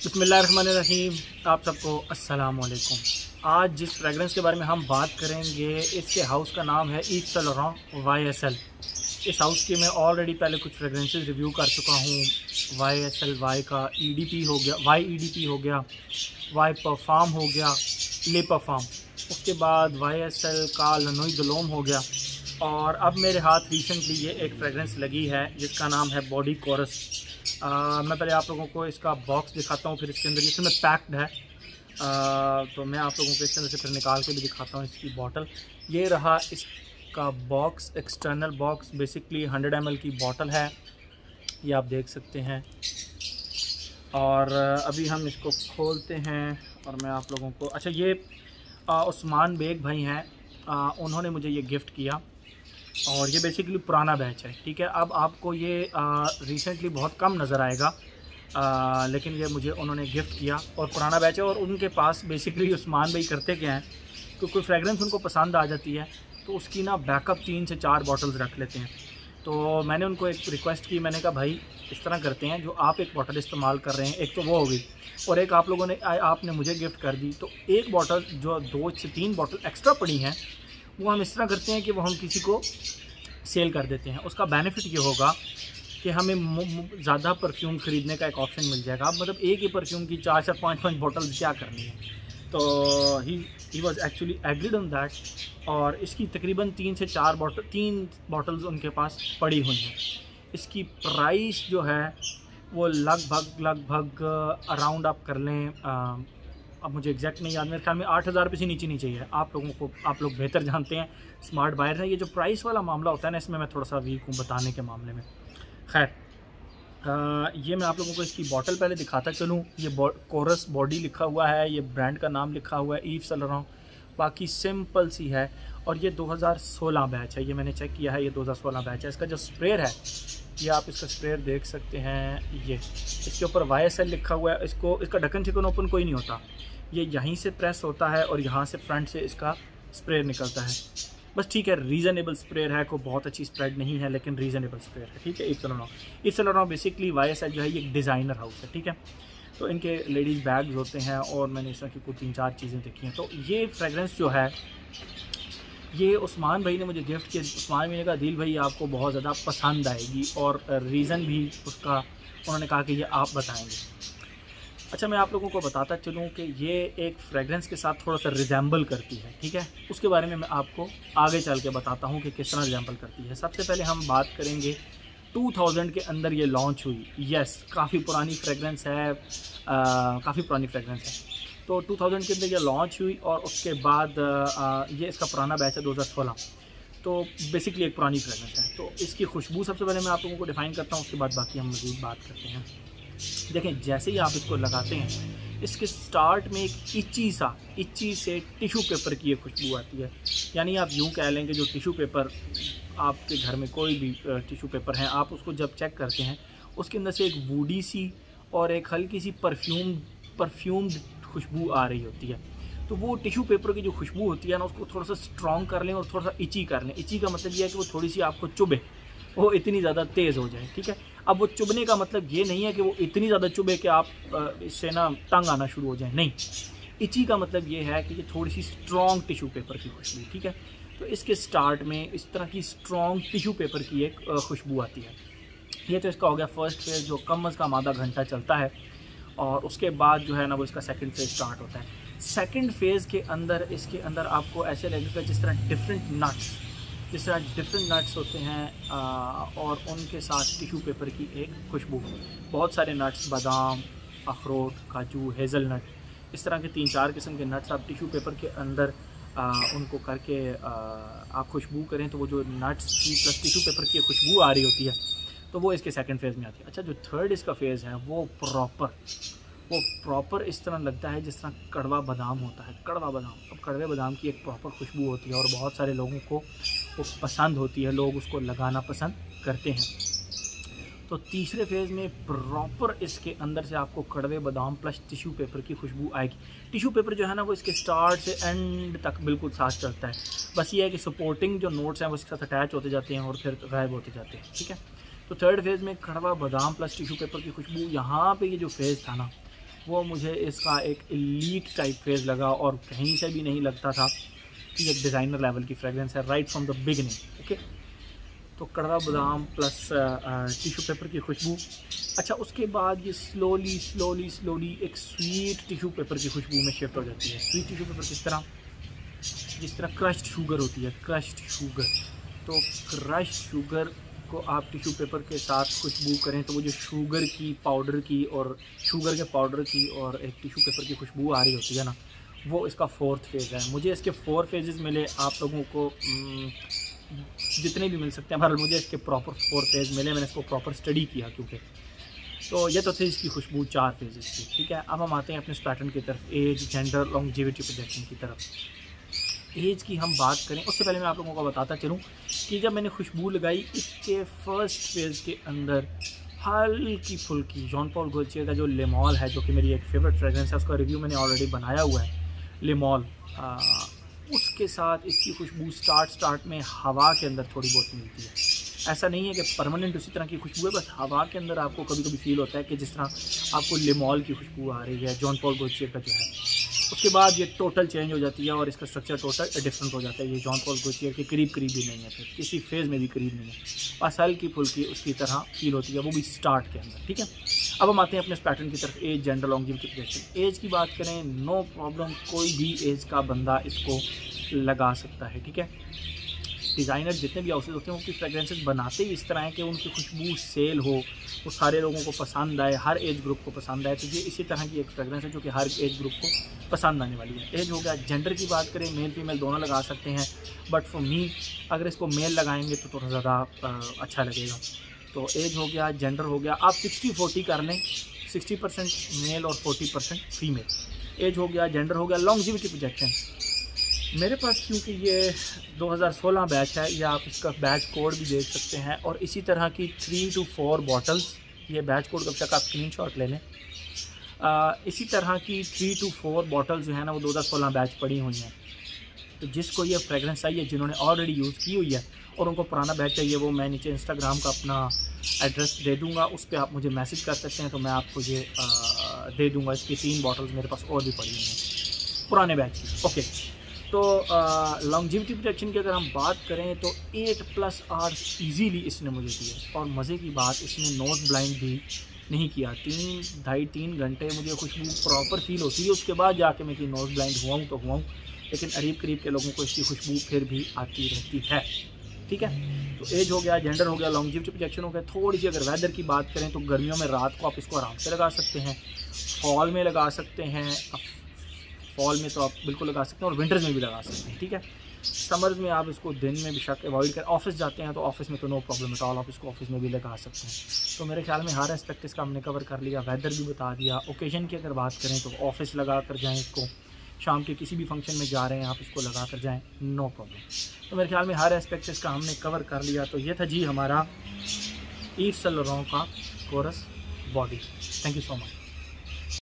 बिस्मिल्लाहिर्रहमानिर्रहीम। आप सबको अस्सलाम वालेकुम। आज जिस फ्रेगरेंस के बारे में हम बात करेंगे, इसके हाउस का नाम है ईव सेंट लॉरेंट YSL। इस हाउस की मैं ऑलरेडी पहले कुछ फ्रेगरेंसेस रिव्यू कर चुका हूँ। YSL Y का EDP हो गया, YEDP हो गया, Y परफार्म हो गया, ले परफार्म। उसके बाद YSL का लनोई दलोम हो गया। और अब मेरे हाथ रिसेंटली ये एक फ्रेगरेंस लगी है जिसका नाम है बॉडी कोरस। मैं पहले आप लोगों को इसका बॉक्स दिखाता हूँ, फिर इसके अंदर इसमें पैक्ड है। तो मैं आप लोगों को इसके अंदर से फिर निकाल के भी दिखाता हूँ इसकी बॉटल। ये रहा इसका box, external box. Basically 100 ml की बॉटल है, ये आप देख सकते हैं। और अभी हम इसको खोलते हैं और मैं आप लोगों को ये उस्मान बेग भाई हैं, उन्होंने मुझे ये गिफ्ट किया। और ये बेसिकली पुराना बैच है, ठीक है। अब आपको ये रिसेंटली बहुत कम नज़र आएगा, लेकिन ये मुझे उन्होंने गिफ्ट किया और पुराना बैच है। और उनके पास बेसिकली उस्मान भाई करते क्या हैं, तो कोई फ्रेगरेंस उनको पसंद आ जाती है तो उसकी ना बैकअप 3 से 4 बॉटल्स रख लेते हैं। तो मैंने उनको एक रिक्वेस्ट की, मैंने कहा भाई इस तरह करते हैं, जो आप एक बॉटल इस्तेमाल कर रहे हैं, एक तो वो हो गई और एक आप लोगों ने आपने मुझे गिफ्ट कर दी, तो एक बॉटल जो 2 से 3 बॉटल एक्स्ट्रा पड़ी हैं वो हम इस तरह करते हैं कि वो हम किसी को सेल कर देते हैं। उसका बेनिफिट ये होगा कि हमें ज़्यादा परफ्यूम ख़रीदने का एक ऑप्शन मिल जाएगा। अब मतलब एक ही परफ्यूम की 4 5 बॉटल क्या करनी है। तो he was actually agreed on that. और इसकी तकरीबन 3 से 4 बॉटल्स उनके पास पड़ी हुई हैं। इसकी प्राइस जो है वो लगभग अराउंड आप कर लें, अब मुझे एग्जैक्ट नहीं याद, मेरे ख्याल में 8,000 रुपये से नीचे नहीं चाहिए। आप लोग बेहतर जानते हैं, स्मार्ट बायर है। ये जो प्राइस वाला मामला होता है ना, इसमें मैं थोड़ा सा वीक हूँ बताने के मामले में। खैर, ये मैं आप लोगों को इसकी बॉटल पहले दिखाता चलूँ। ये कोरस बॉडी लिखा हुआ है, ये ब्रांड का नाम लिखा हुआ है ईव सेंट लॉरेंट। बाकी सिंपल सी है। और ये 2016 बैच है, ये मैंने चेक किया है, ये 2016 बैच है। इसका जो स्प्रेयर है, ये आप इसका स्प्रेयर देख सकते हैं। ये इसके ऊपर YSL लिखा हुआ है। इसका ढक्कन चिकन ओपन कोई नहीं होता, ये यहीं से प्रेस होता है और यहाँ से फ्रंट से इसका स्प्रेयर निकलता है। बस ठीक है, रीज़नेबल स्प्रेयर है, कोई बहुत अच्छी स्प्रेड नहीं है, लेकिन रीज़नेबल स्प्रेयर है, ठीक है। Yves Saint Laurent basically YSL जो है ये एक डिज़ाइनर हाउस है, ठीक है। तो इनके लेडीज़ बैग्स होते हैं और मैंने इस तरह की कोई 3-4 चीज़ें देखी हैं। तो ये फ्रेगरेंस जो है ये उस्मान भाई ने मुझे गिफ्ट किया। उस्मान भाई ने कहा दिल भाई आपको बहुत ज़्यादा पसंद आएगी, और रीज़न भी उसका उन्होंने कहा कि ये आप बताएंगे। अच्छा, मैं आप लोगों को बताता चलूँ कि ये एक फ्रेगरेंस के साथ थोड़ा सा रिजेंबल करती है, ठीक है। उसके बारे में मैं आपको आगे चल के बताता हूँ कि किस तरह रिजेंबल करती है। सबसे पहले हम बात करेंगे 2000 के अंदर ये लॉन्च हुई। यस, काफ़ी पुरानी फ्रेगरेंस है, काफ़ी पुरानी फ्रेगरेंस है। तो 2000 के अंदर ये लॉन्च हुई और उसके बाद ये इसका पुराना बैच है 2016। तो बेसिकली एक पुरानी फ्रेगरेंस है। तो इसकी खुशबू सबसे पहले मैं आप लोगों को डिफ़ाइन करता हूँ, उसके बाद बाकी हम मज़ीद बात करते हैं। देखें, जैसे ही आप इसको लगाते हैं, इसके स्टार्ट में एक इच्ची से टिशू पेपर की एक खुशबू आती है। यानी आप यूँ कह लेंगे, जो टिशू पेपर आपके घर में कोई भी टिशू पेपर है, आप उसको जब चेक करते हैं उसके अंदर से एक वुडी सी और एक हल्की सी परफ्यूम्ड खुशबू आ रही होती है। तो वो टिशू पेपर की जो खुशबू होती है ना, उसको थोड़ा सा स्ट्रॉन्ग कर लें और थोड़ा सा इची कर लें। इची का मतलब ये है कि वो थोड़ी सी आपको चुभे, वो इतनी ज़्यादा तेज़ हो जाए, ठीक है। अब वो चुभने का मतलब ये नहीं है कि वो इतनी ज़्यादा चुभे कि आप इससे ना तंग आना शुरू हो जाए, नहीं। इची का मतलब ये है कि ये थोड़ी सी स्ट्रॉन्ग टिशू पेपर की खुशबू, ठीक है। तो इसके स्टार्ट में इस तरह की स्ट्रॉन्ग टिशू पेपर की एक खुशबू आती है। ये तो इसका हो गया फर्स्ट फेज़, जो कम अज़ कम आधा घंटा चलता है। और उसके बाद जो है ना, वो इसका सेकंड फेज़ स्टार्ट होता है। सेकंड फेज़ के अंदर इसके अंदर आपको ऐसे लगेगा जिस तरह डिफरेंट नट्स होते हैं, और उनके साथ टिशू पेपर की एक खुशबू। बहुत सारे नट्स, बादाम, अखरोट, काजू, हेज़लनट, इस तरह के 3-4 किस्म के नट्स आप टिशू पेपर के अंदर उनको करके आप खुशबू करें, तो वो जो नट्स की प्लस टिशू पेपर की खुशबू आ रही होती है, तो वो इसके सेकंड फेज़ में आती है। अच्छा, जो थर्ड इसका फेज़ है वो प्रॉपर इस तरह लगता है जिस तरह कड़वा बादाम होता है। कड़वा बादाम, अब कड़वे बादाम की एक प्रॉपर खुशबू होती है और बहुत सारे लोगों को वो पसंद होती है, लोग उसको लगाना पसंद करते हैं। तो तीसरे फेज़ में प्रॉपर इसके अंदर से आपको कड़वे बादाम प्लस टिशू पेपर की खुशबू आएगी। टिशू पेपर जो है ना, वो इसके स्टार्ट से एंड तक बिल्कुल साथ चलता है। बस ये है कि सपोर्टिंग जो नोट्स हैं वो इसके साथ अटैच होते जाते हैं और फिर गायब होते जाते हैं, ठीक है। तो थर्ड फेज़ में कड़वा बादाम प्लस टिशू पेपर की खुशबू, यहाँ पे ये जो फेज़ था ना, वो मुझे इसका एक एलीट टाइप फेज लगा और कहीं से भी नहीं लगता था कि एक डिज़ाइनर लेवल की फ्रेगरेंस है right from the beginning. Okay, तो कड़वा बादाम प्लस टिश्यू पेपर की खुशबू। अच्छा, उसके बाद ये स्लोली एक स्वीट टिश्यू पेपर की खुशबू में शिफ्ट हो जाती है। स्वीट टिश्यू पेपर किस तरह, जिस तरह क्रश्ड शुगर होती है, क्रश्ड शुगर। तो क्रश्ड शुगर को आप टिश्यू पेपर के साथ खुशबू करें तो वो जो शुगर के पाउडर की और एक टिश्यू पेपर की खुशबू आ रही होती है ना, वो इसका 4th फेज़ है। मुझे इसके 4 फेजेस मिले, आप लोगों को जितने भी मिल सकते हैं, बहरहाल मुझे इसके प्रॉपर 4 फेज़ मिले। मैंने इसको प्रॉपर स्टडी किया क्योंकि तो ये तो थी इसकी खुशबू 4 फेजेस की। ठीक है, अब हम आते हैं अपने इस पैटर्न की तरफ, एज, जेंडर, लॉन्जेविटी प्रोजेक्शन की तरफ। एज की हम बात करें उससे पहले मैं आप लोगों को बताता चलूँ कि जब मैंने खुशबू लगाई इसके फर्स्ट फेज़ के अंदर हल्की फुल्की जॉन पॉल गोल्टियर का जो लेमॉल है, जो कि मेरी एक फेवरेट फ्रेगरेंस है, उसका रिव्यू मैंने ऑलरेडी बनाया हुआ है, लेमॉल, उसके साथ इसकी खुशबू स्टार्ट में हवा के अंदर थोड़ी बहुत मिलती है। ऐसा नहीं है कि परमानेंट उसी तरह की खुशबू है, बस हवा के अंदर आपको कभी कभी फील होता है कि जिस तरह आपको लेमॉल की खुशबू आ रही है जॉन पॉल गोल्टियर का जो है। उसके बाद ये टोटल चेंज हो जाती है और इसका स्ट्रक्चर टोटल डिफरेंट हो जाता है। ये जॉन पॉल गोल्टियर के करीब भी नहीं है, फिर किसी फेज़ में भी करीब नहीं है, बस हल्की फुल्की उसकी तरह फील होती है, वो भी स्टार्ट के अंदर। ठीक है, अब हम आते हैं अपने इस पैटर्न की तरफ, age, gender, longevity projection. Age की बात करें, नो प्रॉब्लम, कोई भी एज का बंदा इसको लगा सकता है। ठीक है, डिज़ाइनर जितने भी हाउसेज होते हैं उनकी फ्रेगरेंसेस बनाते ही इस तरह है कि उनकी खुशबू सेल हो, वो सारे लोगों को पसंद आए, हर एज ग्रुप को पसंद आए। तो ये इसी तरह की एक फ्रेगरेंस है जो कि हर एज ग्रुप को पसंद आने वाली है। एज हो गया। जेंडर की बात करें, मेल फीमेल दोनों लगा सकते हैं, बट फॉर मी अगर इसको मेल लगाएंगे तो थोड़ा ज़्यादा अच्छा लगेगा। तो एज हो गया, जेंडर हो गया, आप 60-40 कर लें, 60% मेल और 40% फीमेल। एज हो गया, जेंडर हो गया। लॉन्जेविटी प्रोजेक्शन, मेरे पास क्योंकि ये 2016 बैच है, या आप इसका बैच कोड भी देख सकते हैं, और इसी तरह की 3 to 4 बॉटल्स, ये बैच कोड कब तक आप स्क्रीनशॉट ले लें, इसी तरह की 3 to 4 बॉटल्स जो है ना वो 2016 बैच पड़ी हुई हैं। तो जिसको ये फ्रेगरेंस चाहिए, जिन्होंने ऑलरेडी यूज़ की हुई है और उनको पुराना बैच चाहिए, वो मैं नीचे इंस्टाग्राम का अपना एड्रेस दे दूँगा, उस पर आप मुझे मैसेज कर सकते हैं, तो मैं आपको ये दे दूँगा। इसकी 3 बॉटल्स मेरे पास और भी पड़ी हुई हैं पुराने बैच की। ओके, तो लॉन्जेविटी प्रोटेक्शन की अगर हम बात करें तो 8+ आवर्स ईजीली इसने मुझे दिए, और मज़े की बात इसने नोज़ ब्लाइंड भी नहीं किया। 3-3.5 घंटे मुझे खुशबू प्रॉपर फील होती है, उसके बाद जाके मैं कि नोज़ ब्लाइंड हुआ हूँ तो हुआ हूँ, लेकिन करीब के लोगों को इसकी खुशबू फिर भी आती रहती है। ठीक है, तो एज हो गया, जेंडर हो गया, लॉन्जेविटी प्रोटेक्शन हो गया। थोड़ी सी अगर वेदर की बात करें तो गर्मियों में रात को आप इसको आराम से लगा सकते हैं, फॉल में लगा सकते हैं, फॉल में तो आप बिल्कुल लगा सकते हैं और विंटर्स में भी लगा सकते हैं। ठीक है, समर्स में आप इसको दिन में भी शक अवॉइड करें। ऑफिस जाते हैं तो ऑफिस में तो नो प्रॉब्लम एट ऑल, आप इसको ऑफिस में भी लगा सकते हैं। तो मेरे ख्याल में हर एस्पेक्ट इसका हमने कवर कर लिया, वेदर भी बता दिया। ओकेजन की अगर बात करें तो ऑफिस लगा कर जाएँ इसको, शाम के किसी भी फंक्शन में जा रहे हैं आप इसको लगा कर जाएँ, नो प्रॉब्लम। तो मेरे ख्याल में हर एस्पेक्ट इसका हमने कवर कर लिया। तो ये था जी हमारा ईव सेंट लॉरेंट का Kouros body. Thank you so much.